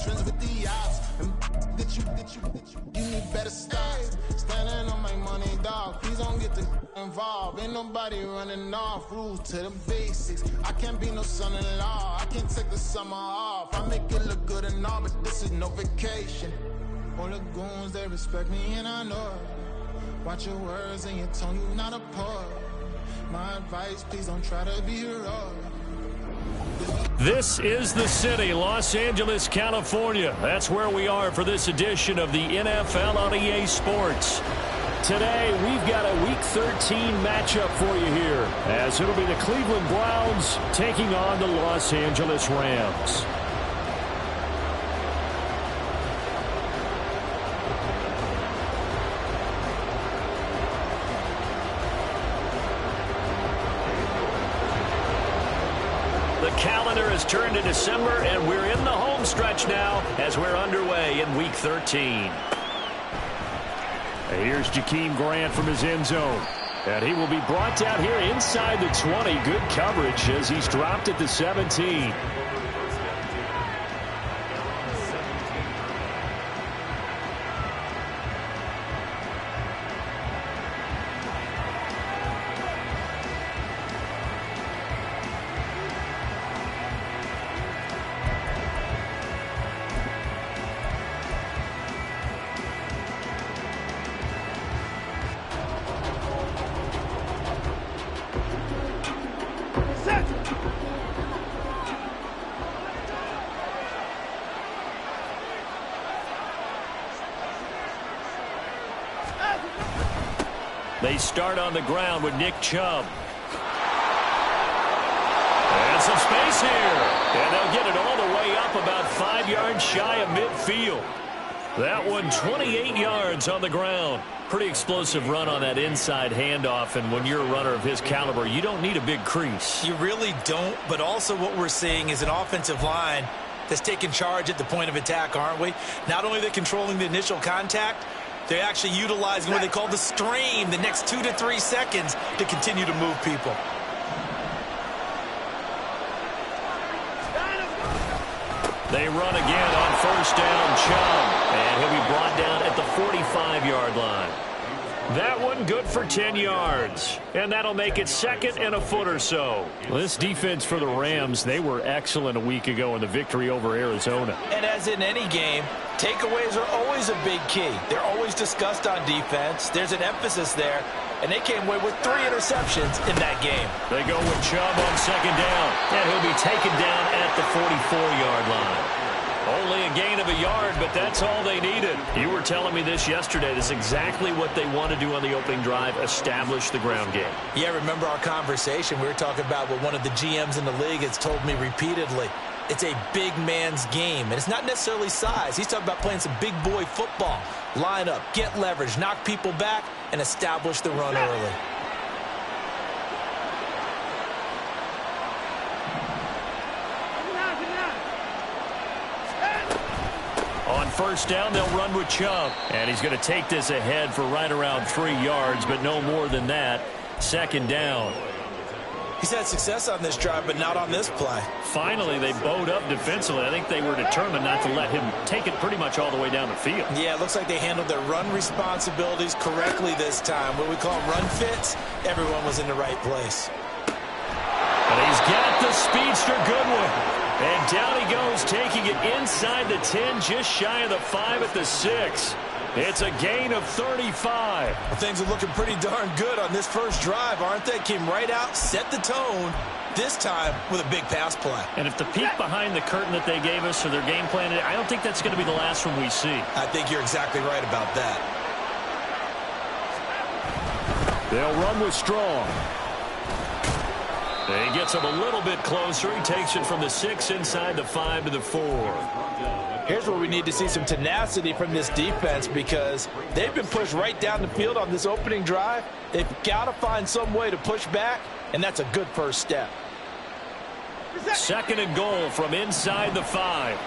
friends with the ops. You need better stocks. Standing on my money, dog. Please don't get involved. Ain't nobody running off. Rules to the basics. I can't be no son-in-law. I can't take the summer off. I make it look good and all, but this is no vacation. All the goons, they respect me and I know it. Watch your words and your tone, you not a poet. My advice, please don't try to be heroic. This is the city, Los Angeles, California. That's where we are for this edition of the NFL on EA Sports. Today, we've got a Week 13 matchup for you here, as it'll be the Cleveland Browns taking on the Los Angeles Rams. Calendar has turned to December, and we're in the home stretch now as we're underway in Week 13. Here's Jakeem Grant from his end zone. And he will be brought down here inside the 20. Good coverage as he's dropped at the 17. They start on the ground with Nick Chubb. And some space here. And they'll get it all the way up about 5 yards shy of midfield. That one 28 yards on the ground. Pretty explosive run on that inside handoff. And when you're a runner of his caliber, you don't need a big crease. You really don't. But also what we're seeing is an offensive line that's taking charge at the point of attack, aren't we? Not only are they controlling the initial contact, they're actually utilizing what they call the stream, the next 2 to 3 seconds to continue to move people. They run again on first down, Chubb. And he'll be brought down at the 45-yard line. That one good for 10 yards. And that'll make it second and a foot or so. Well, this defense for the Rams, they were excellent a week ago in the victory over Arizona. And as in any game, takeaways are always a big key. They're always discussed on defense. There's an emphasis there. And they came away with 3 interceptions in that game. They go with Chubb on second down. And he'll be taken down at the 44-yard line. Only a gain of a yard, but that's all they needed. You were telling me this yesterday. This is exactly what they want to do on the opening drive, establish the ground game. Yeah, remember our conversation? We were talking about what one of the GMs in the league has told me repeatedly. It's a big man's game, and it's not necessarily size. He's talking about playing some big boy football. Line up, get leverage, knock people back, and establish the run early. On first down, they'll run with Chubb. And he's going to take this ahead for right around 3 yards, but no more than that. Second down. He's had success on this drive, but not on this play. Finally, they bowed up defensively. I think they were determined not to let him take it pretty much all the way down the field. Yeah, it looks like they handled their run responsibilities correctly this time. What we call run fits, everyone was in the right place. And he's got the speedster Goodwin. And down he goes, taking it inside the 10, just shy of the 5 at the 6. It's a gain of 35. Well, things are looking pretty darn good on this first drive, aren't they? Came right out, set the tone, this time with a big pass play. And if the peek behind the curtain that they gave us or their game plan, I don't think that's going to be the last one we see. I think you're exactly right about that. They'll run with Strong. He gets him a little bit closer. He takes it from the 6 inside the 5 to the 4. Here's where we need to see some tenacity from this defense because they've been pushed right down the field on this opening drive. They've got to find some way to push back, and that's a good first step. Second and goal from inside the 5.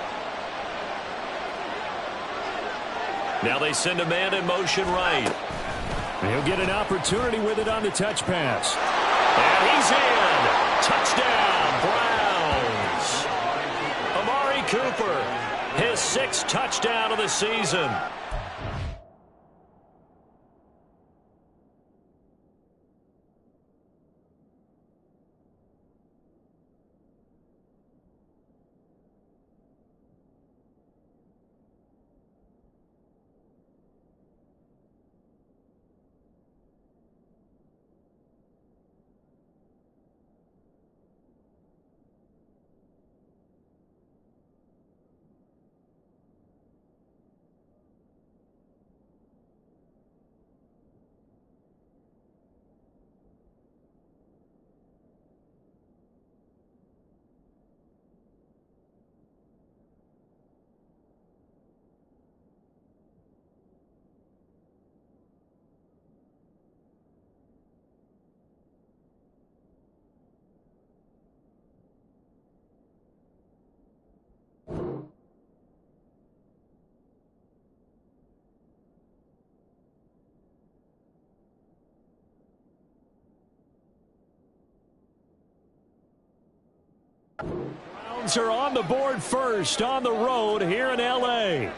Now they send a man in motion right. He'll get an opportunity with it on the touch pass. And he's in. Touchdown, Browns. Amari Cooper his 6th touchdown of the season. Browns are on the board first on the road here in L.A.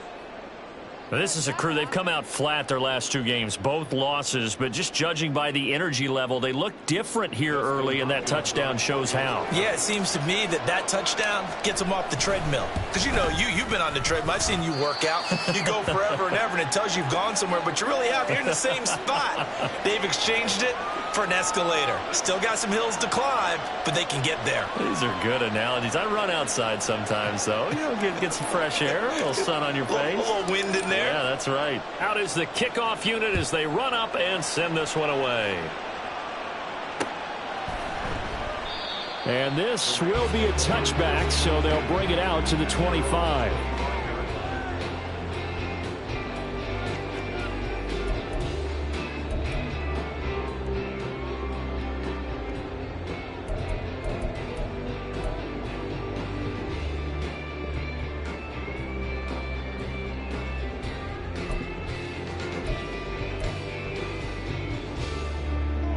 This is a crew. They've come out flat their last 2 games, both losses, but just judging by the energy level, they look different here early, and that touchdown shows how. Yeah, it seems to me that touchdown gets them off the treadmill. Because, you know, you've been on the treadmill. I've seen you work out. You go forever and ever, and it tells you you've gone somewhere, but you really have. You're in the same spot. They've exchanged it for an escalator. Still got some hills to climb, but they can get there. These are good analogies. I run outside sometimes, though. You know, get some fresh air, a little sun on your face. A little wind in there. Yeah, that's right. Out is the kickoff unit as they run up and send this one away. And this will be a touchback, so they'll bring it out to the 25.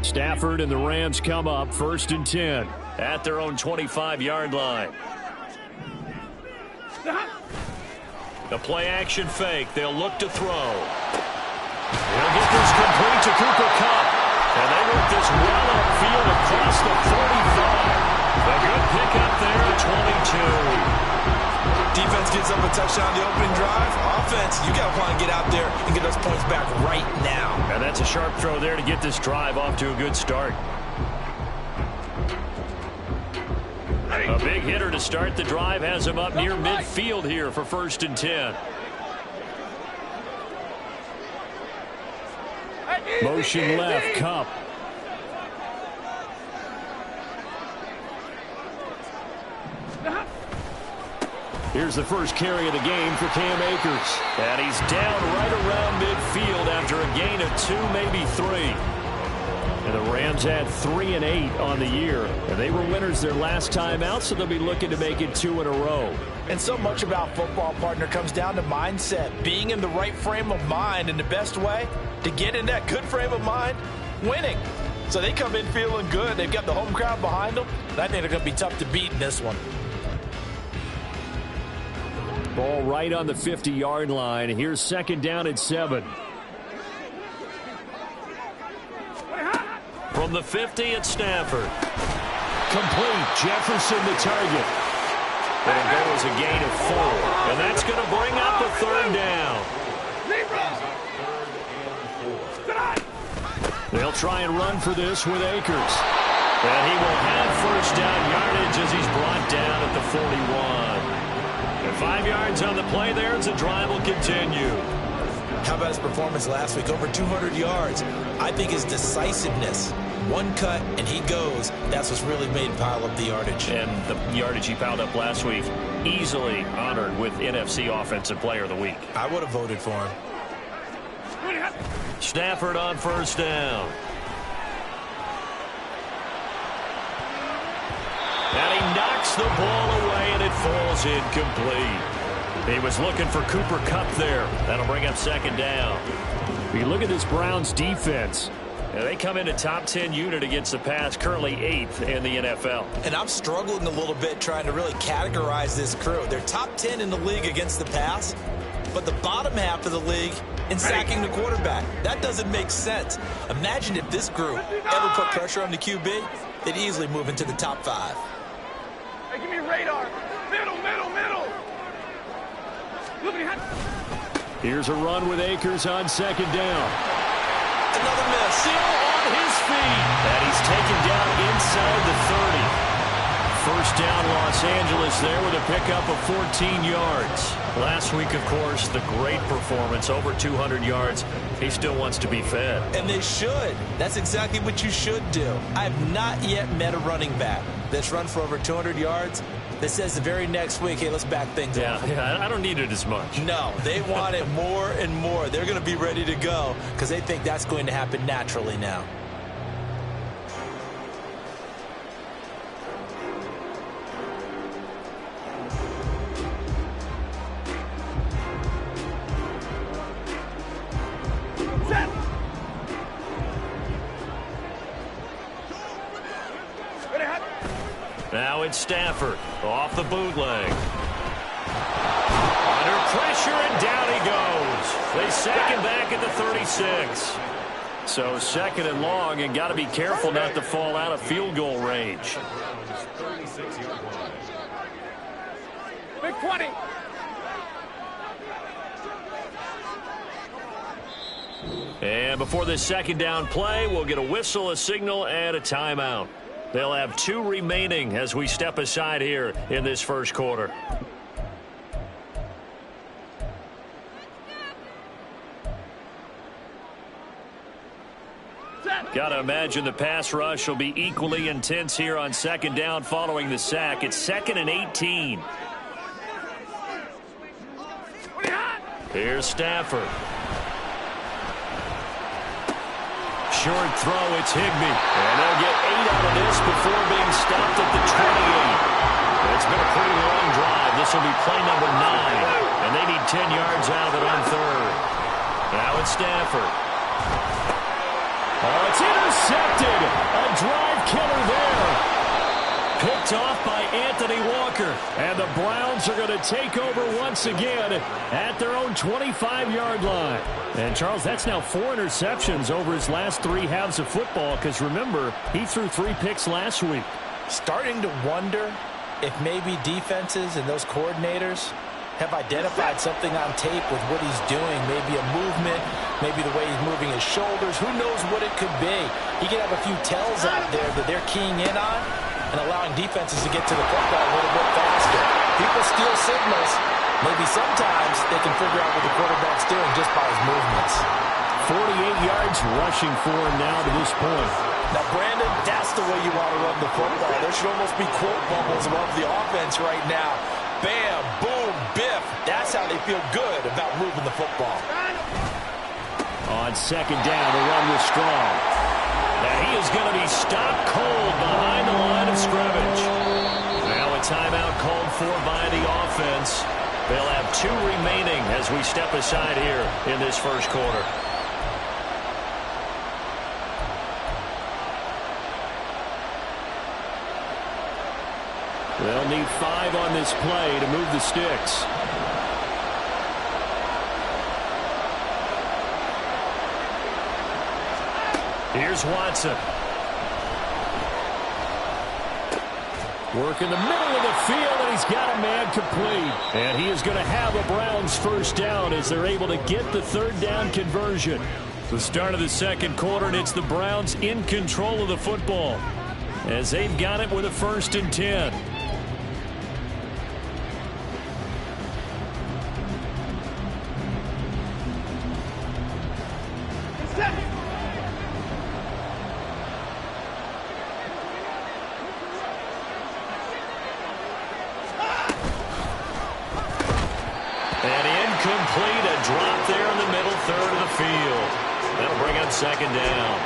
Stafford and the Rams come up 1st and 10 at their own 25-yard line. The play-action fake. They'll look to throw. They'll get this complete to Cooper Kupp. And they work this well upfield across the 45. A good pickup there at 22. Defense gets up a touchdown the opening drive. Offense, you got to want to get out there and get those points back right now. And that's a sharp throw there to get this drive off to a good start. A big hitter to start the drive has him up near midfield here for 1st and 10. Motion left, Kupp. Here's the first carry of the game for Cam Akers. And he's down right around midfield after a gain of 2, maybe 3. And the Rams had 3 and 8 on the year. And they were winners their last time out, so they'll be looking to make it 2 in a row. And so much about football, partner, comes down to mindset. Being in the right frame of mind, and the best way to get in that good frame of mind, winning. So they come in feeling good. They've got the home crowd behind them. And I think they're going to be tough to beat in this one. Ball right on the 50-yard line. Here's 2nd down at 7. From the 50 at Stafford. Complete. Jefferson the target. It'll go as a gain of 4. And that's going to bring up the 3rd down. They'll try and run for this with Akers. And he will have 1st down yardage as he's brought down at the 41. 5 yards on the play there as the drive will continue. How about his performance last week? Over 200 yards. I think his decisiveness, one cut and he goes, that's what's really made him pile up the yardage. And the yardage he piled up last week, easily honored with NFC Offensive Player of the Week. I would have voted for him. Stafford on 1st down. And he knocks the ball away, and it falls incomplete. He was looking for Cooper Kupp there. That'll bring up 2nd down. You look at this Browns defense, They come in a top 10 unit against the pass, currently 8th in the NFL. And I'm struggling a little bit trying to really categorize this crew. They're top 10 in the league against the pass, but the bottom half of the league in sacking the quarterback. That doesn't make sense. Imagine if this group ever put pressure on the QB, they'd easily move into the top 5. Hey, give me radar. Middle. Here's a run with Akers on second down. Another miss. Still on his feet. And he's taken down inside the 30. First down, Los Angeles there with a pickup of 14 yards. Last week, of course, the great performance, over 200 yards. He still wants to be fed. And they should. That's exactly what you should do. I have not yet met a running back that's run for over 200 yards that says the very next week, hey, let's back things up. Yeah, I don't need it as much. No, they want it more and more. They're going to be ready to go because they think that's going to happen naturally now. Now it's Stafford off the bootleg. Under pressure, and down he goes. They sack him back at the 36. So second and long, and got to be careful not to fall out of field goal range. Big 20. And before this second down play, we'll get a whistle, a signal, and a timeout. They'll have 2 remaining as we step aside here in this first quarter. Got to imagine the pass rush will be equally intense here on second down following the sack. It's 2nd and 18. Here's Stafford. Short throw, it's Higbee. And they'll get 8 out of this before being stopped at the 28. It's been a pretty long drive. This will be play number 9. And they need 10 yards out of it on third. Now it's Stafford. Oh, it's intercepted. A drive killer there. Picked off by Anthony Walker. And the Browns are going to take over once again at their own 25-yard line. And, Charles, that's now 4 interceptions over his last 3 halves of football because, remember, he threw 3 picks last week. Starting to wonder if maybe defenses and those coordinators have identified something on tape with what he's doing. Maybe a movement, maybe the way he's moving his shoulders. Who knows what it could be? He could have a few tells out there that they're keying in on and allowing defenses to get to the football a little bit faster. People steal signals. Maybe sometimes they can figure out what the quarterback's doing just by his movements. 48 yards rushing for him now to this point. Now, Brandon, that's the way you want to run the football. There should almost be quote bubbles above the offense right now. Bam, boom, biff. That's how they feel good about moving the football. On second down, the run was strong. And he is going to be stopped cold behind the line of scrimmage. Now a timeout called for by the offense. They'll have 2 remaining as we step aside here in this first quarter. They'll need 5 on this play to move the sticks. Here's Watson. Work in the middle of the field, and he's got a man complete. And he is going to have a Browns first down as they're able to get the third down conversion. The start of the second quarter, and it's the Browns in control of the football as they've got it with a 1st and 10. Incomplete, a drop there in the middle third of the field. That'll bring up second down.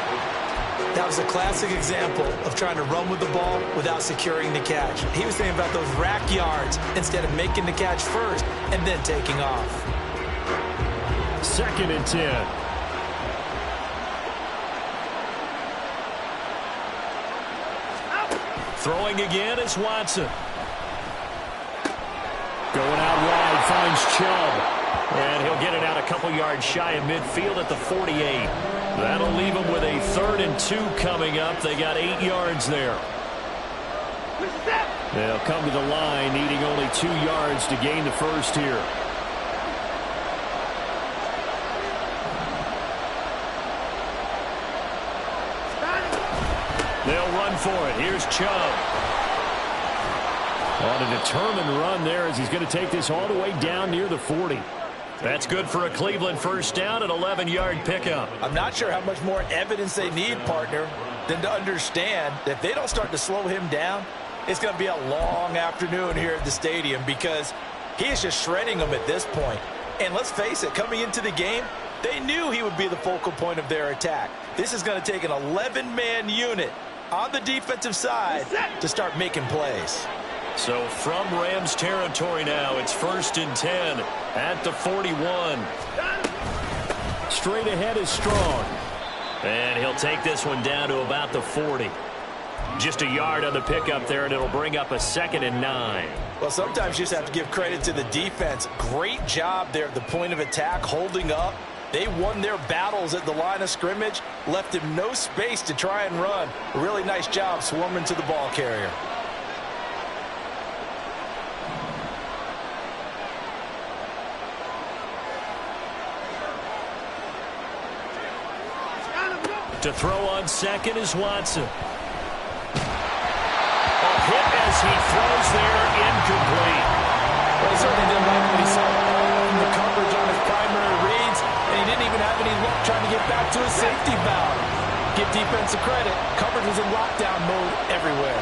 That was a classic example of trying to run with the ball without securing the catch. He was thinking about those rack yards instead of making the catch first and then taking off. 2nd and 10. Throwing again is Watson. Going out wide, finds Chubb. And he'll get it out a couple yards shy of midfield at the 48. That'll leave them with a 3rd and 2 coming up. They got 8 yards there. They'll come to the line, needing only 2 yards to gain the first here. They'll run for it. Here's Chubb. On a determined run there as he's going to take this all the way down near the 40. That's good for a Cleveland first down, an 11-yard pickup. I'm not sure how much more evidence they need, partner, than to understand that if they don't start to slow him down, it's going to be a long afternoon here at the stadium because he is just shredding them at this point. And let's face it, coming into the game, they knew he would be the focal point of their attack. This is going to take an 11-man unit on the defensive side to start making plays. So from Rams territory now, it's 1st and 10 at the 41. Straight ahead is Strong. And he'll take this one down to about the 40. Just a yard on the pickup there, and it'll bring up a 2nd and 9. Well, sometimes you just have to give credit to the defense. Great job there at the point of attack, holding up. They won their battles at the line of scrimmage, left him no space to try and run. A really nice job swarming to the ball carrier. To throw on second is Watson. A hit as he throws there, incomplete. Well, he certainly didn't like what he saw from the coverage on his primary reads, and he didn't even have any luck trying to get back to his safety valve. Give defensive credit. Coverage was in lockdown mode everywhere.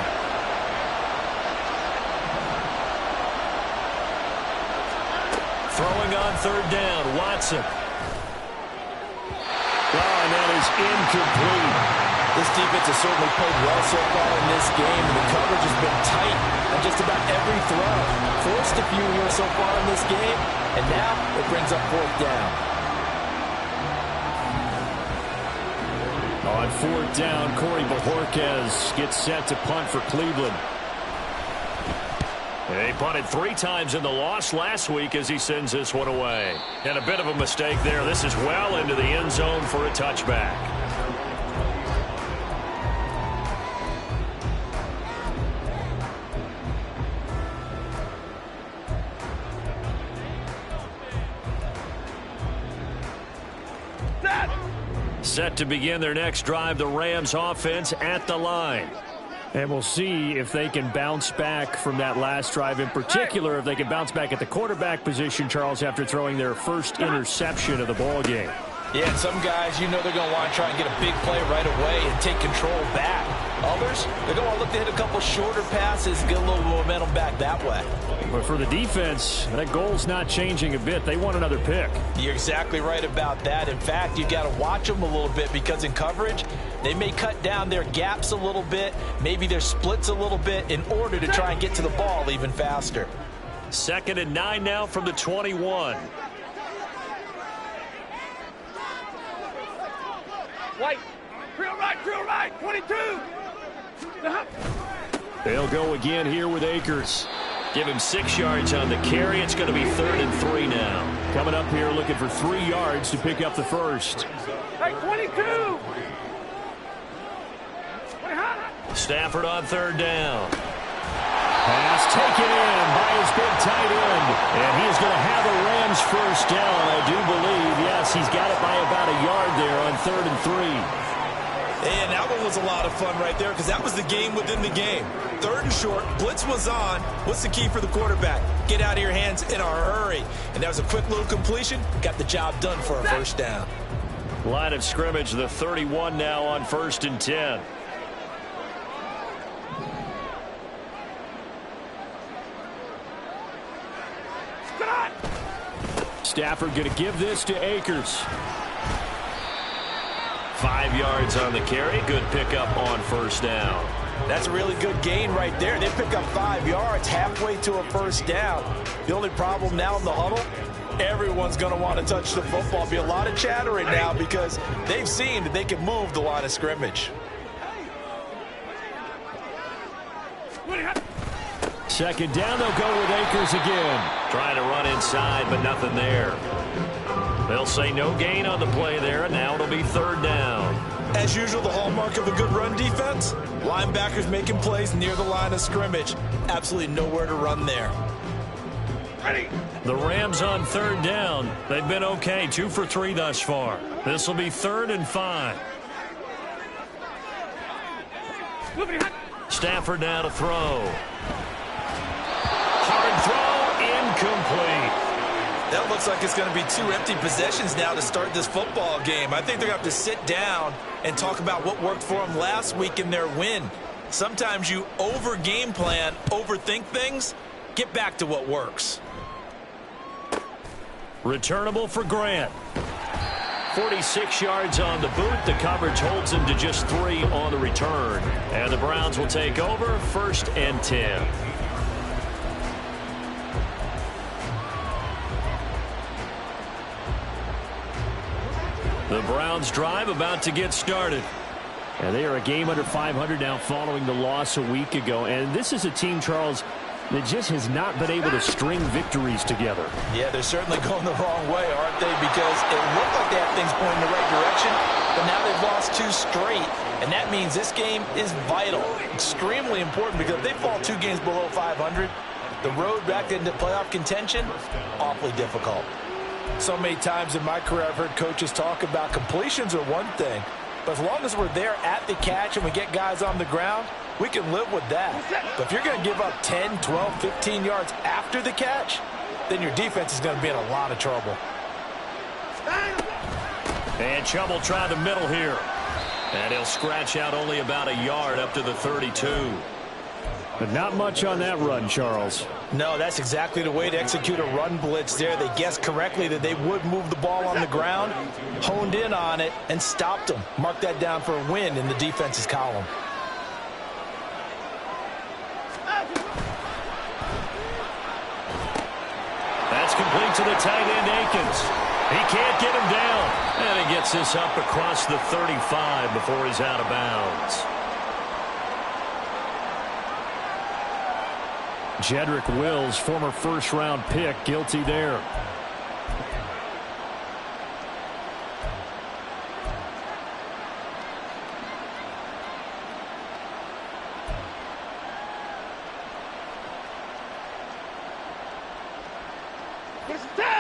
Throwing on 3rd down, Watson. And that is incomplete. This defense has certainly played well so far in this game, and the coverage has been tight on just about every throw. Forced a few here so far in this game, and now it brings up 4th down. On 4th down, Corey Bojorquez gets set to punt for Cleveland. They punted 3 times in the loss last week as he sends this one away. And a bit of a mistake there. This is well into the end zone for a touchback. Set to begin their next drive, the Rams offense at the line. And we'll see if they can bounce back from that last drive. In particular, if they can bounce back at the quarterback position, Charles, after throwing their first interception of the ball game. Yeah, and some guys, you know they're going to want to try and get a big play right away and take control back. Others, they're going to want to look to hit a couple shorter passes, get a little momentum back that way. But for the defense, that goal's not changing a bit. They want another pick. You're exactly right about that. In fact, you've got to watch them a little bit because in coverage, they may cut down their gaps a little bit, maybe their splits a little bit in order to try and get to the ball even faster. 2nd and 9 now from the 21. White. Drill right, 22. They'll go again here with Akers. Give him 6 yards on the carry. It's going to be 3rd and 3 now. Coming up here looking for 3 yards to pick up the first. Hey, 22. Stafford on 3rd down. Pass taken in by his big tight end. And he is going to have a Rams first down, I do believe. Yes, he's got it by about a yard there on 3rd and 3. And that one was a lot of fun right there because that was the game within the game. 3rd and short, blitz was on. What's the key for the quarterback? Get out of your hands in a hurry. And that was a quick little completion. Got the job done for a first down. Line of scrimmage, the 31 now on 1st and 10. Stafford going to give this to Akers. 5 yards on the carry. Good pickup on first down. That's a really good gain right there. They pick up 5 yards halfway to a first down. The only problem now in the huddle, everyone's going to want to touch the football. Be a lot of chattering now because they've seen that they can move the line of scrimmage. second down, they'll go with Akers again. Trying to run inside, but nothing there. They'll say no gain on the play there, and now it'll be third down. As usual, the hallmark of a good run defense, linebackers making plays near the line of scrimmage. Absolutely nowhere to run there. Ready. The Rams on third down. They've been okay, 2 for 3 thus far. This will be 3rd and 5. Stafford now to throw. Hard throw, incomplete. That looks like it's going to be 2 empty possessions now to start this football game. I think they're going to have to sit down and talk about what worked for them last week in their win. Sometimes you over-game plan, overthink things. Get back to what works. Returnable for Grant. 46 yards on the boot. The coverage holds him to just 3 on the return. And the Browns will take over, 1st and 10. The Browns drive about to get started. And they are a game under 500 now following the loss a week ago. And this is a team, Charles, that just has not been able to string victories together. Yeah, they're certainly going the wrong way, aren't they? Because it looked like they had things pointing in the right direction, but now they've lost 2 straight. And that means this game is vital, extremely important, because if they fall 2 games below 500, the road back into playoff contention, awfully difficult. So many times in my career I've heard coaches talk about completions are one thing, but as long as we're there at the catch and we get guys on the ground, we can live with that. But if you're going to give up 10, 12, 15 yards after the catch, then your defense is going to be in a lot of trouble. And Chubb try the middle here. And he'll scratch out only about a yard up to the 32. But not much on that run, Charles. No, that's exactly the way to execute a run blitz there. They guessed correctly that they would move the ball on the ground, honed in on it, and stopped them. Mark that down for a win in the defense's column. That's complete to the tight end, Akins. He can't get him down. And he gets this up across the 35 before he's out of bounds. Jedrick Wills, former first-round pick, guilty there.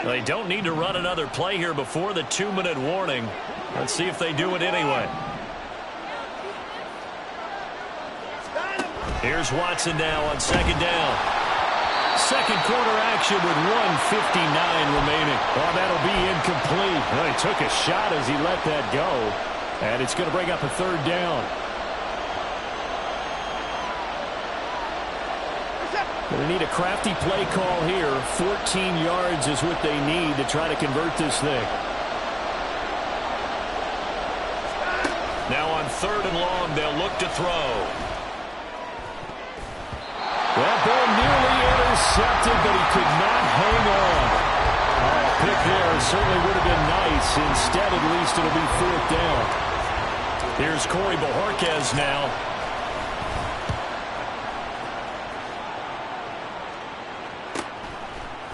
They don't need to run another play here before the 2-minute warning. Let's see if they do it anyway. Here's Watson now on 2nd down. Second quarter action with 1:59 remaining. Oh, that'll be incomplete. Well, he took a shot as he let that go. And it's going to bring up a 3rd down. They need a crafty play call here. 14 yards is what they need to try to convert this thing. Now on 3rd and long, they'll look to throw. That ball nearly intercepted, but he could not hang on. Oh, a pick there certainly would have been nice. Instead, at least it'll be 4th down. Here's Corey Bojorquez now.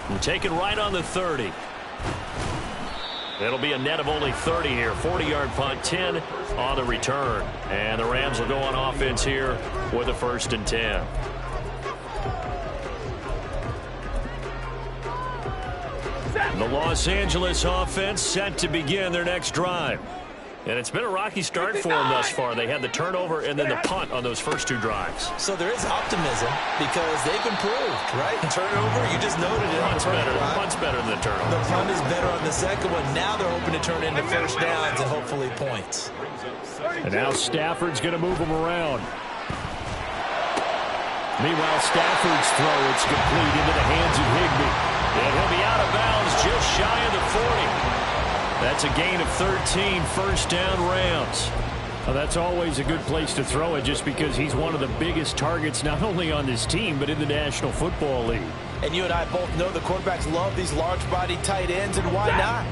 And taken right on the 30. It'll be a net of only 30 here. 40-yard punt, 10 on the return. And the Rams will go on offense here with a 1st and 10. The Los Angeles offense set to begin their next drive. And it's been a rocky start for them thus far. They had the turnover and then the punt on those first 2 drives. So there is optimism because they've improved, right? Turnover, you just noted it. Punt's better. Punt's better than the turnover. The punt is better on the second one. Now they're hoping to turn into 1st downs and hopefully points. And now Stafford's going to move them around. Meanwhile, Stafford's throw, it's complete into the hands of Higbee. And he'll be out of bounds just shy of the 40. That's a gain of 13, 1st down Rams. Well, that's always a good place to throw it just because he's one of the biggest targets not only on this team but in the National Football League. And you and I both know the quarterbacks love these large-body tight ends, and why not?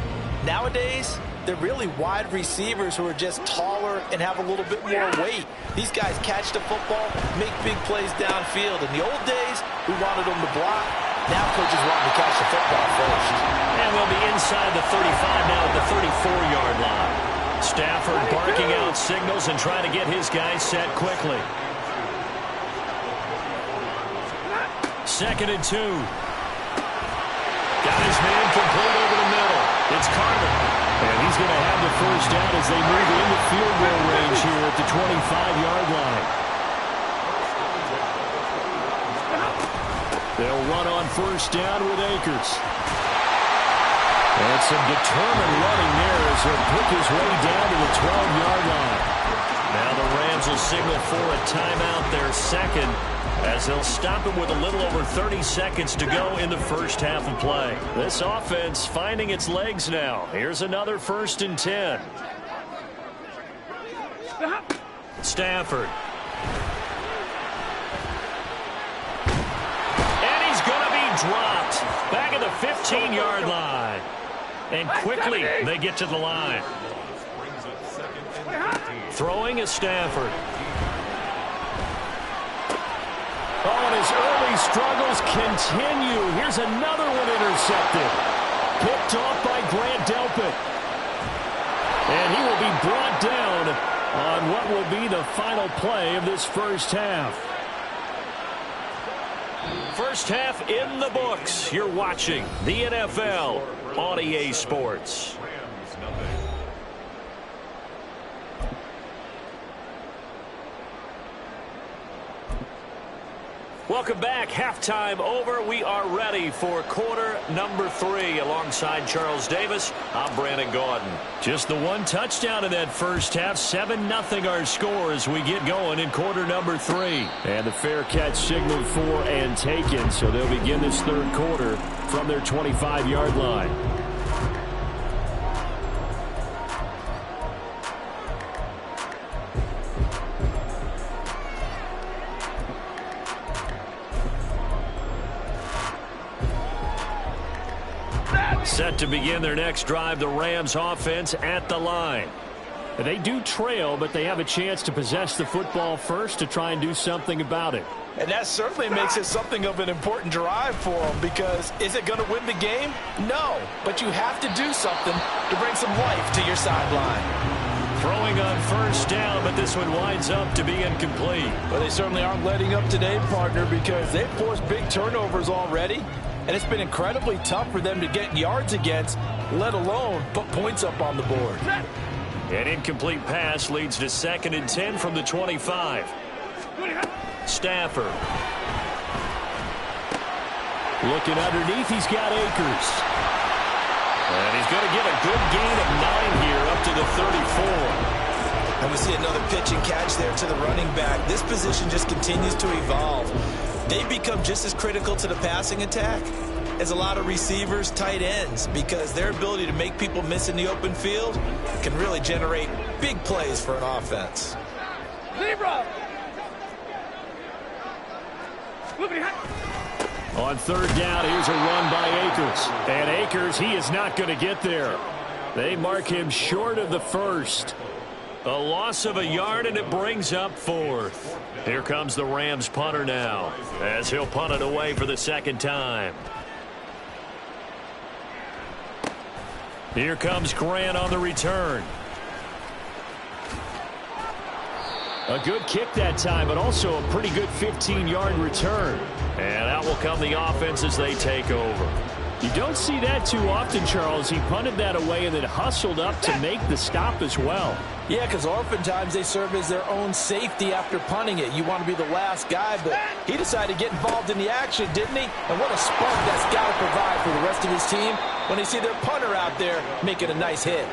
Nowadays, they're really wide receivers who are just taller and have a little bit more weight. These guys catch the football, make big plays downfield. In the old days, we wanted them to block. Now coaches want them to catch the football first. And they'll be inside the 35 now at the 34-yard line. Stafford barking out signals and trying to get his guys set quickly. 2nd and 2. Got his man complete over the middle. It's Carter. And he's going to have the first down as they move into field goal range here at the 25-yard line. They'll run on first down with Akers. And some determined running there as he'll pick his way down to the 12-yard line. Now the Rams will signal for a timeout, their second, as they'll stop him with a little over 30 seconds to go in the first half of play. This offense finding its legs now. Here's another 1st and 10. Stafford. And he's going to be dropped back at the 15-yard line. And quickly they get to the line. Throwing is Stafford. Oh, and his early struggles continue. Here's another one intercepted. Picked off by Grant Delpit. And he will be brought down on what will be the final play of this first half. First half in the books. You're watching the NFL on EA Sports. Welcome back. Halftime over. We are ready for quarter number 3. Alongside Charles Davis, I'm Brandon Gaudin. Just the one touchdown in that first half. 7-0 our score as we get going in quarter number 3. And the fair catch signaled for and taken, so they'll begin this third quarter from their 25-yard line. Set to begin their next drive, the Rams offense at the line. They do trail, but they have a chance to possess the football first to try and do something about it. And that certainly makes it something of an important drive for them, because is it going to win the game? No, but you have to do something to bring some life to your sideline. Throwing on first down, but this one winds up to be incomplete. Well, they certainly aren't letting up today, partner, because they've forced big turnovers already. And it's been incredibly tough for them to get yards against, let alone put points up on the board. An incomplete pass leads to 2nd and 10 from the 25. Stafford. Looking underneath, he's got Akers. And he's going to get a good gain of 9 here up to the 34. And we see another pitch and catch there to the running back. This position just continues to evolve. They become just as critical to the passing attack as a lot of receivers, tight ends, because their ability to make people miss in the open field can really generate big plays for an offense. On third down, here's a run by Akers. And Akers, he is not going to get there. They mark him short of the first. A loss of a yard, and it brings up 4th. Here comes the Rams punter now, as he'll punt it away for the second time. Here comes Grant on the return. A good kick that time, but also a pretty good 15-yard return. And out will come the offense as they take over. You don't see that too often, Charles. He punted that away and then hustled up to make the stop as well. Yeah, because oftentimes they serve as their own safety after punting it. You want to be the last guy, but he decided to get involved in the action, didn't he? And what a spark that's got to provide for the rest of his team when they see their punter out there making a nice hit.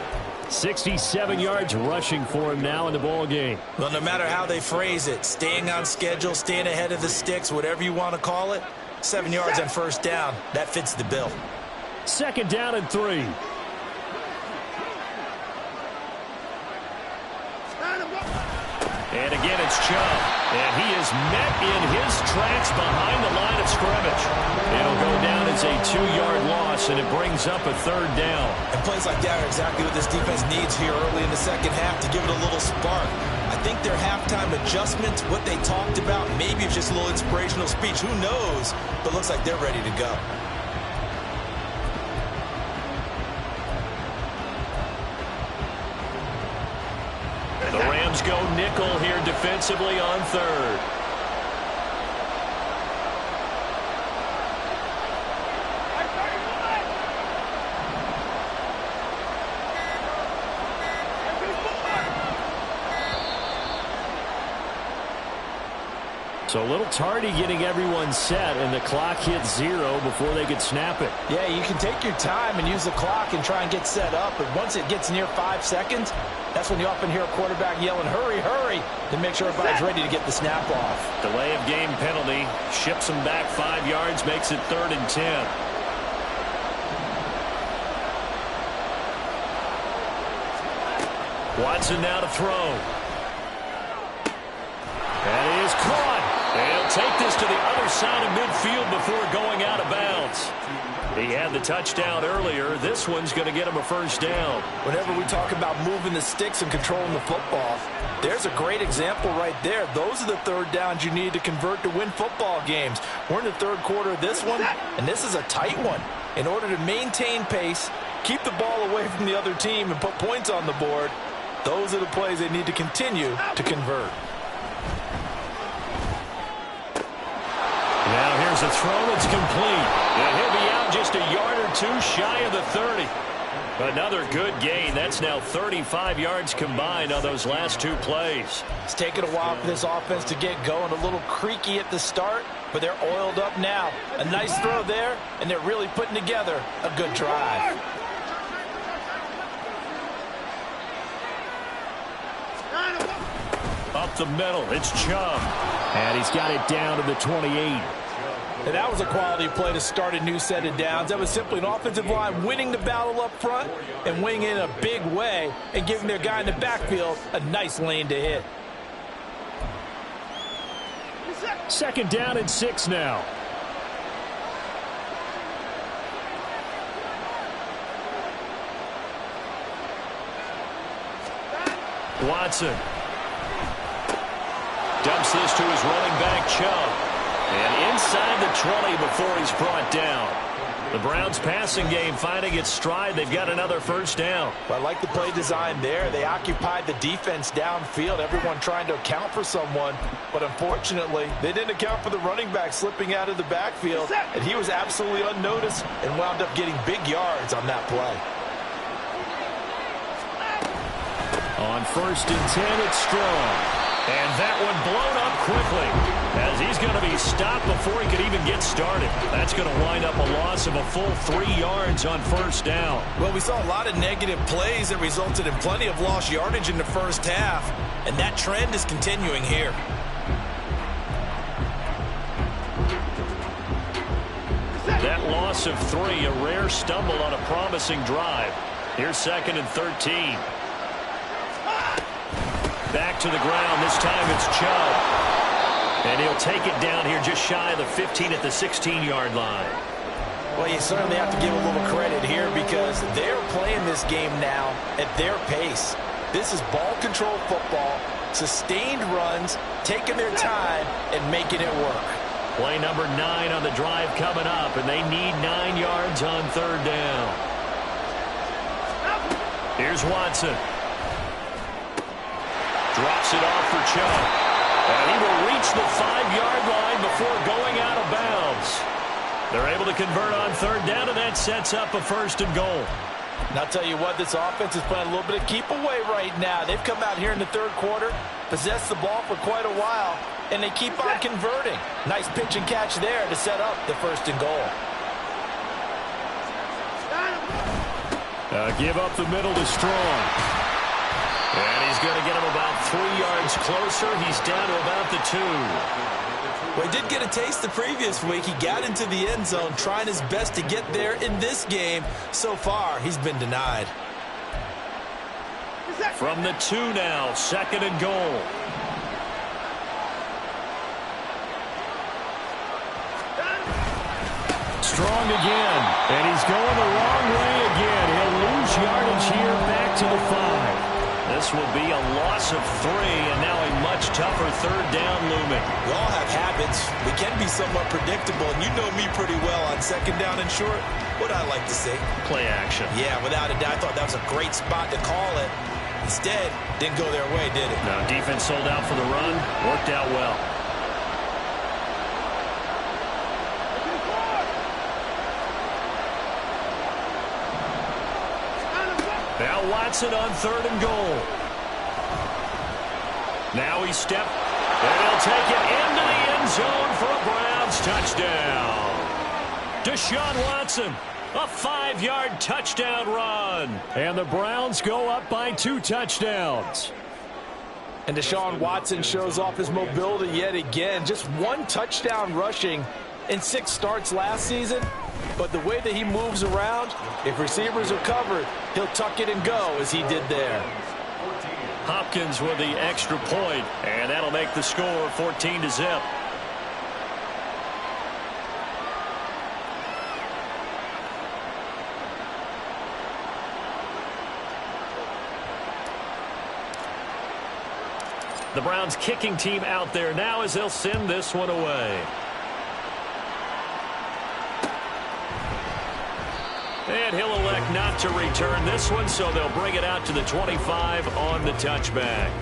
67 yards rushing for him now in the ball game. Well, no matter how they phrase it, staying on schedule, staying ahead of the sticks, whatever you want to call it, 7 yards on first down, that fits the bill. 2nd down and 3. And again, it's Chubb. And he is met in his tracks behind the line of scrimmage. It'll go down as a 2-yard loss, and it brings up a 3rd down. And plays like that are exactly what this defense needs here early in the second half to give it a little spark. I think their halftime adjustments, what they talked about, maybe it's just a little inspirational speech. Who knows? But looks like they're ready to go. The Rams go nickel here defensively on 3rd. So a little tardy getting everyone set, and the clock hits 0 before they could snap it. Yeah, you can take your time and use the clock and try and get set up, but once it gets near 5 seconds, that's when you often hear a quarterback yelling, hurry, hurry, to make sure everybody's ready to get the snap off. Delay of game penalty, ships them back 5 yards, makes it 3rd and 10. Watson now to throw. And he is caught. He'll take this to the other side of midfield before going out of bounds. He had the touchdown earlier. This one's going to get him a 1st down. Whenever we talk about moving the sticks and controlling the football, there's a great example right there. Those are the 3rd downs you need to convert to win football games. We're in the 3rd quarter of this one, and this is a tight one. In order to maintain pace, keep the ball away from the other team, and put points on the board, those are the plays they need to continue to convert. Now here's a throw that's complete. And he'll be out just a yard or 2 shy of the 30. Another good gain. That's now 35 yards combined on those last 2 plays. It's taken a while for this offense to get going. A little creaky at the start, but they're oiled up now. A nice throw there, and they're really putting together a good drive. Up the middle, it's Chubb. And he's got it down to the 28. And that was a quality play to start a new set of downs. That was simply an offensive line winning the battle up front and winning in a big way and giving their guy in the backfield a nice lane to hit. 2nd down and 6 now. Watson dumps this to his running back, Chubb. And inside the 20 before he's brought down. The Browns passing game finding its stride. They've got another 1st down. Well, I like the play design there. They occupied the defense downfield, everyone trying to account for someone. But unfortunately, they didn't account for the running back slipping out of the backfield. And he was absolutely unnoticed and wound up getting big yards on that play. On 1st and 10, it's Strong. And that one blown up quickly as he's going to be stopped before he could even get started. That's going to wind up a loss of a full 3 yards on 1st down. Well, we saw a lot of negative plays that resulted in plenty of lost yardage in the 1st half, and that trend is continuing here. That loss of 3, a rare stumble on a promising drive. Here's 2nd and 13. Back to the ground. This time it's Chubb. And he'll take it down here just shy of the 15 at the 16-yard line. Well, you certainly have to give a little credit here because they're playing this game now at their pace. This is ball control football, sustained runs, taking their time and making it work. Play number 9 on the drive coming up, and they need 9 yards on 3rd down. Here's Watson. Drops it off for Chubb. And he will reach the 5-yard line before going out of bounds. They're able to convert on 3rd down, and that sets up a 1st and goal. And I'll tell you what, this offense is playing a little bit of keep away right now. They've come out here in the 3rd quarter, possessed the ball for quite a while, and they keep on converting. Nice pitch and catch there to set up the 1st and goal. Give up the middle to Strong. And he's going to get him about 3 yards closer. He's down to about the 2. Well, he did get a taste the previous week. He got into the end zone trying his best to get there in this game. So far, he's been denied. From the 2 now, 2nd and goal. strong again. And he's going the wrong way again. He'll lose yardage here back to the 5. This will be a loss of 3, and now a much tougher third down looming. We all have habits. We can be somewhat predictable, and you know me pretty well on second down and short. What I like to say? Play action. Yeah, without a doubt. I thought that was a great spot to call it. Instead, didn't go their way, did it? No, defense sold out for the run. Worked out well. Now Watson on 3rd and goal. Now he stepped, and he'll take it into the end zone for a Browns touchdown. Deshaun Watson, a 5-yard touchdown run. And the Browns go up by 2 touchdowns. And Deshaun Watson shows off his mobility yet again. Just 1 touchdown rushing in 6 starts last season. But the way that he moves around, if receivers are covered, he'll tuck it and go as he did there. Hopkins with the extra point, and that'll make the score 14-0. The Browns kicking team out there now as they'll send this one away. And he'll elect not to return this one, so they'll bring it out to the 25 on the touchback.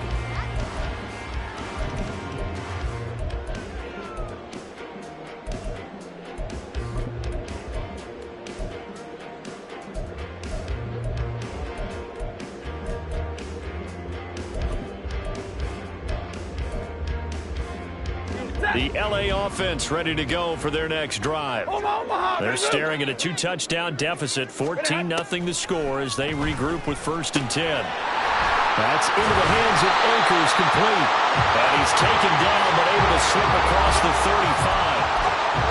The LA offense ready to go for their next drive. They're staring at a 2-touchdown deficit, 14-0 the score as they regroup with 1st and 10. That's into the hands of Akers, complete. And he's taken down but able to slip across the 35.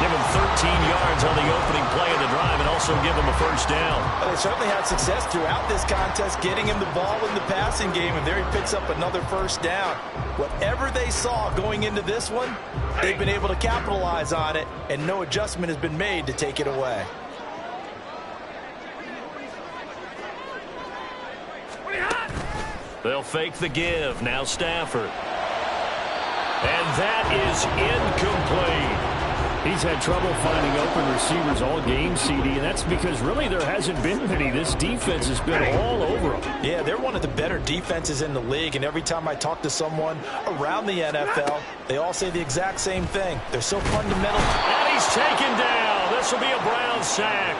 Give him 13 yards on the opening play of the drive and also give him a 1st down. Well, they certainly had success throughout this contest getting him the ball in the passing game, and there he picks up another 1st down. Whatever they saw going into this one, they've been able to capitalize on it, and no adjustment has been made to take it away. They'll fake the give. Now Stafford. And that is incomplete. He's had trouble finding open receivers all game, CD, and that's because really there hasn't been many. This defense has been all over them. Yeah, they're one of the better defenses in the league, and every time I talk to someone around the NFL, they all say the exact same thing. They're so fundamental. And he's taken down. This will be a Browns sack.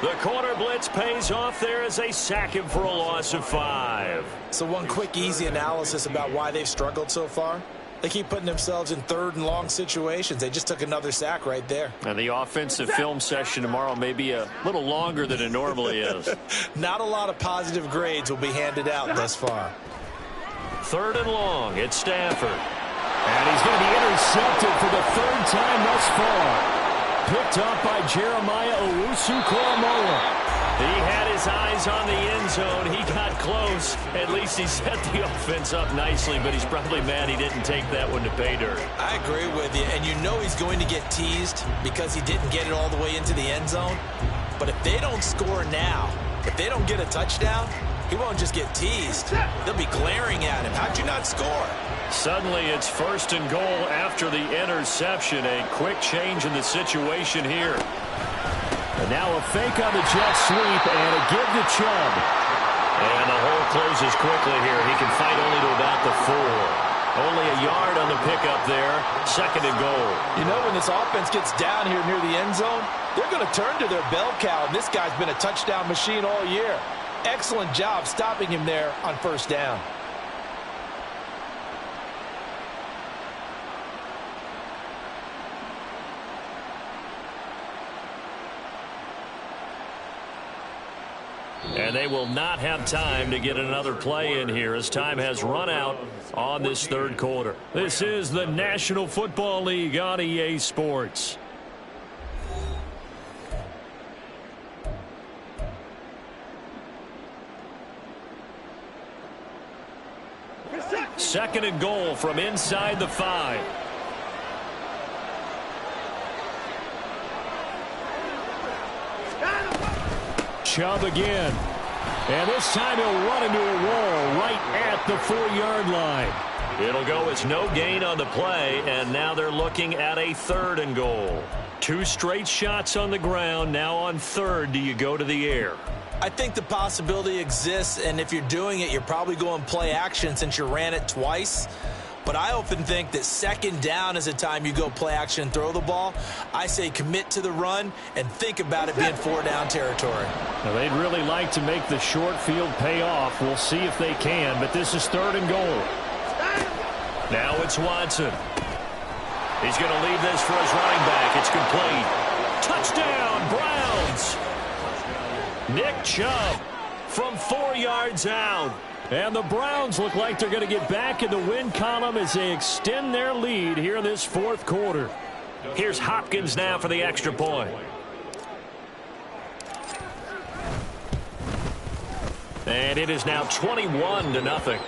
The corner blitz pays off there as they sack him for a loss of 5. So one quick, easy analysis about why they've struggled so far. They keep putting themselves in 3rd and long situations. They just took another sack right there. And the offensive film session tomorrow may be a little longer than it normally is. Not a lot of positive grades will be handed out thus far. 3rd and long. It's Stafford. And he's going to be intercepted for the 3rd time thus far. Picked up by Jeremiah Owusu-Koramoah. He had his eyes on the end zone. He got close. At least he set the offense up nicely, but he's probably mad he didn't take that one to pay dirt. I agree with you, and you know he's going to get teased because he didn't get it all the way into the end zone. But if they don't score now, if they don't get a touchdown, he won't just get teased. They'll be glaring at him. How'd you not score? Suddenly it's 1st and goal after the interception. A quick change in the situation here. And now a fake on the jet sweep and a give to Chubb. And the hole closes quickly here. He can fight only to about the 4. Only a yard on the pickup there. 2nd and goal. You know, when this offense gets down here near the end zone, they're going to turn to their bell cow, and this guy's been a touchdown machine all year. Excellent job stopping him there on 1st down. And they will not have time to get another play in here as time has run out on this 3rd quarter. This is the National Football League on EA Sports. Second and goal from inside the 5. Chubb again. And this time he'll run into a wall right at the 4-yard line. It'll go as no gain on the play, and now they're looking at a 3rd and goal. 2 straight shots on the ground. Now on 3rd, do you go to the air? I think the possibility exists, and if you're doing it, you're probably going play action since you ran it twice. But I often think that 2nd down is a time you go play action and throw the ball. I say commit to the run and think about it being 4-down territory. Now, they'd really like to make the short field pay off. We'll see if they can, but this is 3rd and goal. Now it's Watson. He's going to leave this for his running back. It's complete. Touchdown, Browns. Nick Chubb from 4 yards out. And the Browns look like they're going to get back in the win column as they extend their lead here in this 4th quarter. Here's Hopkins now for the extra point. And it is now 21-0.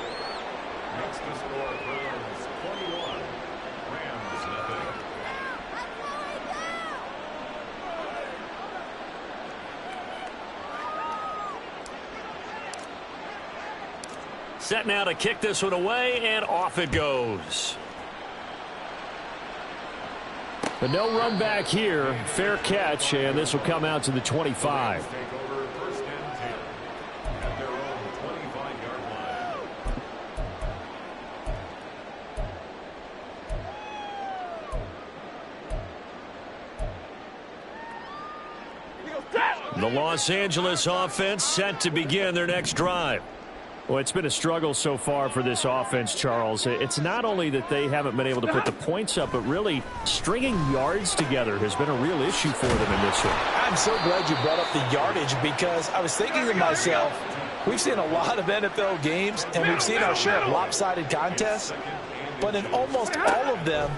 Set now to kick this one away, and off it goes. But no run back here. Fair catch, and this will come out to the 25. The Los Angeles offense set to begin their next drive. Well, it's been a struggle so far for this offense, Charles. It's not only that they haven't been able to put the points up, but really stringing yards together has been a real issue for them in this one. I'm so glad you brought up the yardage because I was thinking to myself, we've seen a lot of NFL games and we've seen our share of lopsided contests, but in almost all of them,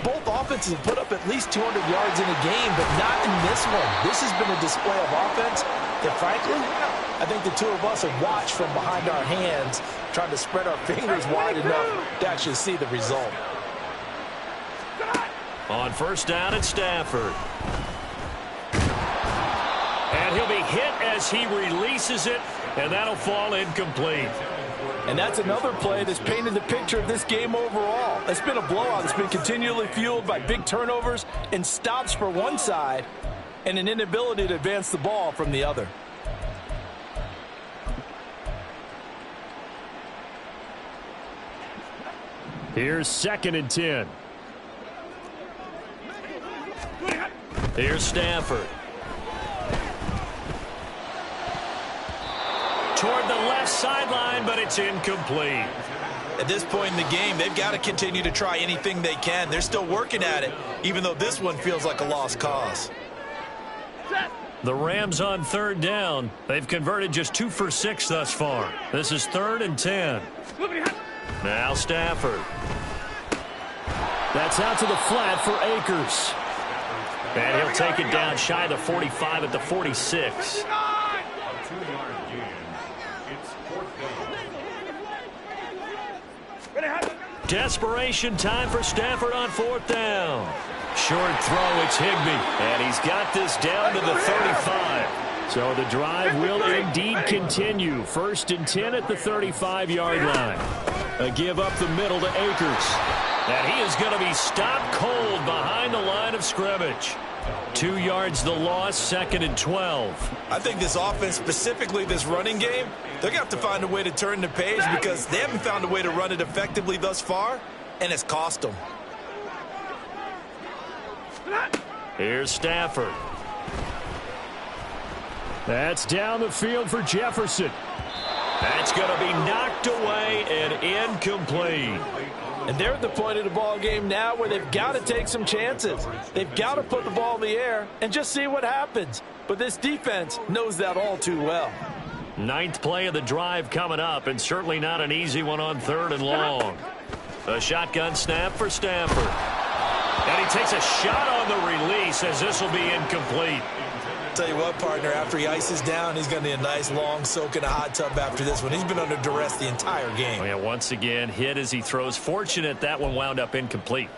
both offenses have put up at least 200 yards in a game, but not in this one. This has been a display of offense that, frankly, I think the two of us have watched from behind our hands, trying to spread our fingers wide enough to actually see the result. On 1st down, it's Stafford. And he'll be hit as he releases it, and that'll fall incomplete. And that's another play that's painted the picture of this game overall. It's been a blowout. It's been continually fueled by big turnovers and stops for one side and an inability to advance the ball from the other. Here's 2nd and 10. Here's Stafford. Toward the left sideline, but it's incomplete. At this point in the game, they've got to continue to try anything they can. They're still working at it, even though this one feels like a lost cause. The Rams on 3rd down. They've converted just 2 for 6 thus far. This is 3rd and 10. Now Stafford. That's out to the flat for Akers. And he'll take it down shy of the 45 at the 46. Desperation time for Stafford on 4th down. Short throw, it's Higbee. And he's got this down to the 35. So the drive will indeed continue. 1st and 10 at the 35-yard line. A give up the middle to Akers. And he is going to be stopped cold behind the line of scrimmage. 2 yards the loss, 2nd and 12. I think this offense, specifically this running game, they're going to have to find a way to turn the page because they haven't found a way to run it effectively thus far, and it's cost them. Here's Stafford. That's down the field for Jefferson. That's going to be knocked away and incomplete. And they're at the point of the ball game now where they've got to take some chances. They've got to put the ball in the air and just see what happens. But this defense knows that all too well. 9th play of the drive coming up, and certainly not an easy one on 3rd and long. A shotgun snap for Stafford. And he takes a shot on the release as this will be incomplete. Tell you what, partner, after he ices down, he's going to need a nice long soak in a hot tub after this one. He's been under duress the entire game. Oh, yeah, once again, hit as he throws. Fortunate that one wound up incomplete.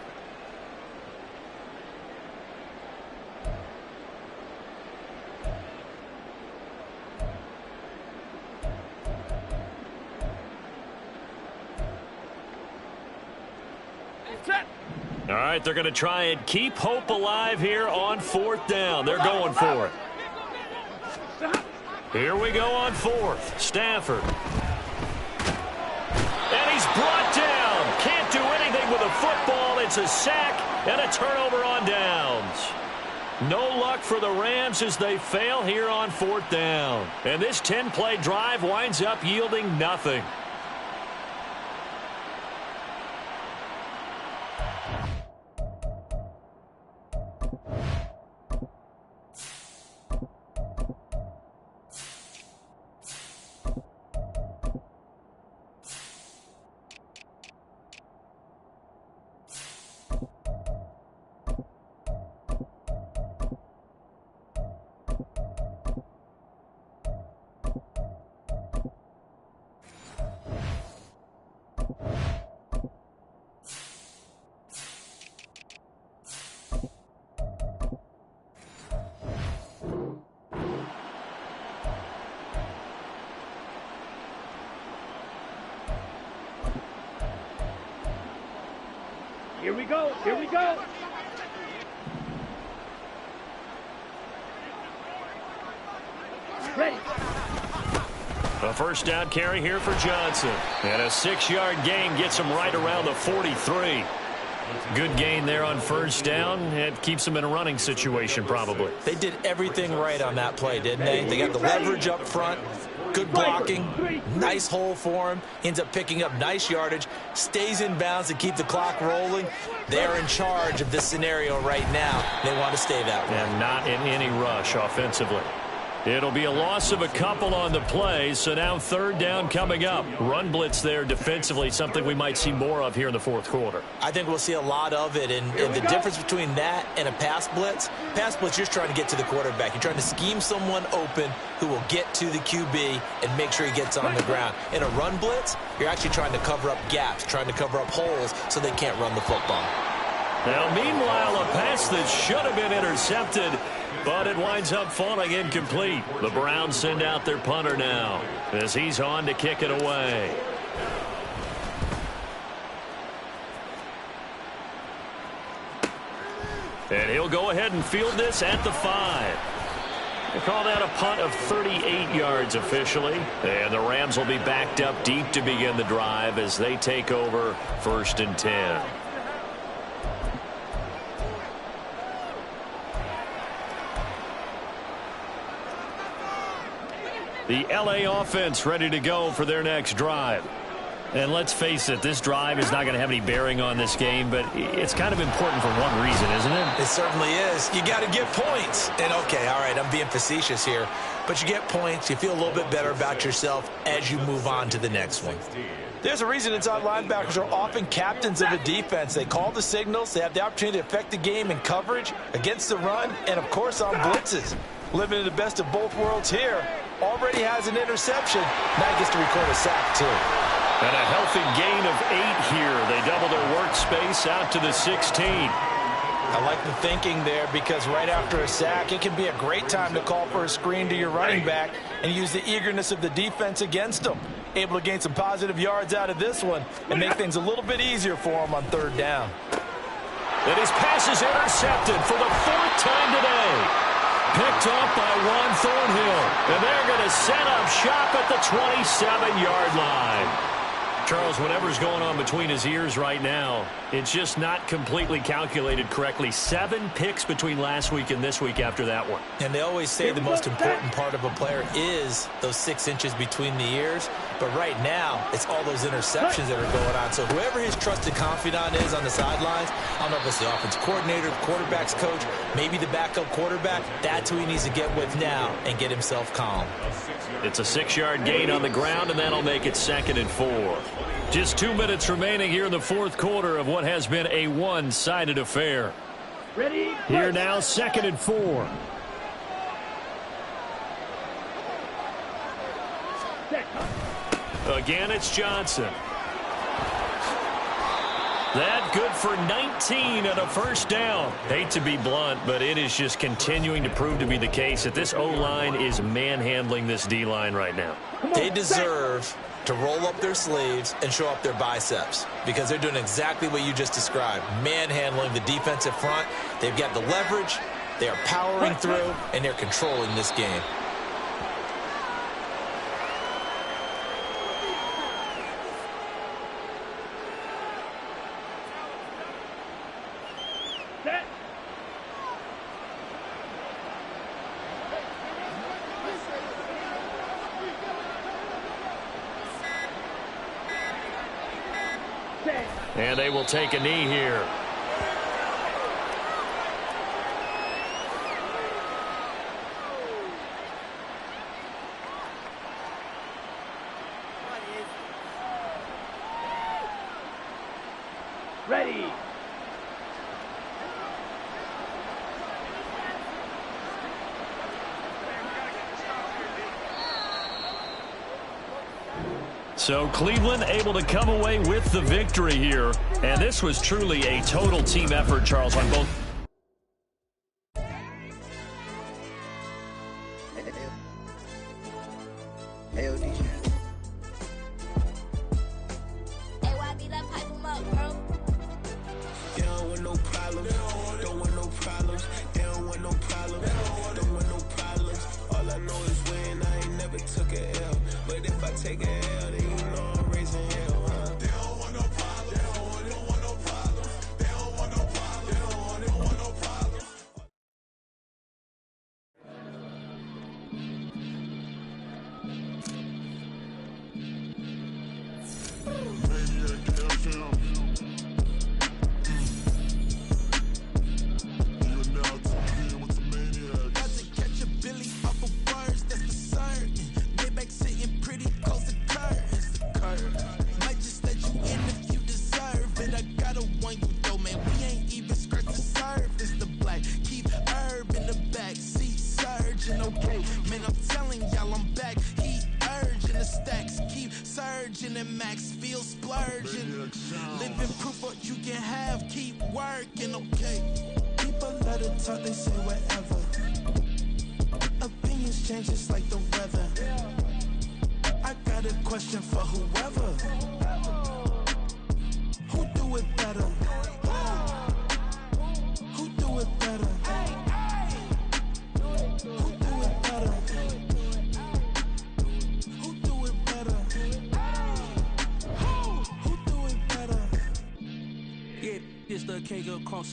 All right, they're going to try and keep hope alive here on 4th down. They're going for it. Here we go on 4th. Stafford. And he's brought down. Can't do anything with a football. It's a sack and a turnover on downs. No luck for the Rams as they fail here on 4th down. And this 10-play drive winds up yielding nothing. Here we go. Here we go. Ready. A 1st down carry here for Johnson. And a 6-yard gain gets him right around the 43. Good gain there on 1st down. It keeps them in a running situation probably. They did everything right on that play, didn't they? They got the leverage up front. Good blocking, nice hole for him, ends up picking up nice yardage, stays in bounds to keep the clock rolling. They're in charge of this scenario right now. They want to stay that way. And not in any rush offensively. It'll be a loss of a couple on the play, so now 3rd down coming up. Run blitz there defensively, something we might see more of here in the 4th quarter. I think we'll see a lot of it, and the difference between that and a pass blitz, you're trying to get to the quarterback. You're trying to scheme someone open who will get to the QB and make sure he gets on the ground. In a run blitz, you're actually trying to cover up gaps, trying to cover up holes so they can't run the football. Now, meanwhile, a pass that should have been intercepted, but it winds up falling incomplete. The Browns send out their punter now as he's on to kick it away. And he'll go ahead and field this at the 5. They call that a punt of 38 yards officially. And the Rams will be backed up deep to begin the drive as they take over 1st and 10. The LA offense ready to go for their next drive. And let's face it, this drive is not going to have any bearing on this game, but it's kind of important for one reason, isn't it? It certainly is. You got to get points. And, okay, all right, I'm being facetious here. But you get points. You feel a little bit better about yourself as you move on to the next one. There's a reason inside linebackers are often captains of a defense. They call the signals. They have the opportunity to affect the game in coverage, against the run, and, of course, on blitzes. Living in the best of both worlds here. Already has an interception. Now he gets to record a sack, too. And a healthy gain of 8 here. They double their workspace out to the 16. I like the thinking there because right after a sack, it can be a great time to call for a screen to your running back and use the eagerness of the defense against them. Able to gain some positive yards out of this one and make things a little bit easier for him on 3rd down. And his pass is intercepted for the 4th time today. Picked up by Juan Thornhill. And they're going to set up shop at the 27-yard line. Charles, whatever's going on between his ears right now, it's just not completely calculated correctly. 7 picks between last week and this week after that one. And they always say the most important part of a player is those 6 inches between the ears. But right now, it's all those interceptions that are going on. So whoever his trusted confidant is on the sidelines, I don't know if it's the offensive coordinator, quarterback's coach, maybe the backup quarterback, that's who he needs to get with now and get himself calm. It's a 6-yard gain on the ground, and that'll make it 2nd and 4. Just 2 minutes remaining here in the 4th quarter of what has been a one-sided affair. Ready? Here now, 2nd and 4. Again, it's Johnson. That good for 19 and a first down. Hate to be blunt, but it is just continuing to prove to be the case that this O-line is manhandling this D-line right now. They deserve to roll up their sleeves and show up their biceps because they're doing exactly what you just described, manhandling the defensive front. They've got the leverage, they are powering through, and they're controlling this game. Set. Set. And they will take a knee here. Ready. So Cleveland able to come away with the victory here. And this was truly a total team effort, Charles, on both. Take a L, then you know I'm raising hell, huh? They don't want no problem. They don't want no problem. They don't want no problem. They don't want no problem. Got to catch a Billy off of words, that's the certain. Maybach sitting pretty close to curtains, the curve. Might just let you in if you deserve it. I gotta want you though, man. We ain't even scratched the surface. The black keep herb in the back seat surging, okay. Man, I'm telling y'all I'm back. Heat urging the stacks keep surging and max feel splurging. Living proof what you can have, keep working, okay. People let it talk, they say whatever. Opinions change just like the weather. I got a question for whoever. Who do it better? Who do it better? Who do it better? Who do it better? Who do it better? Yeah, it's the K-Girl cross.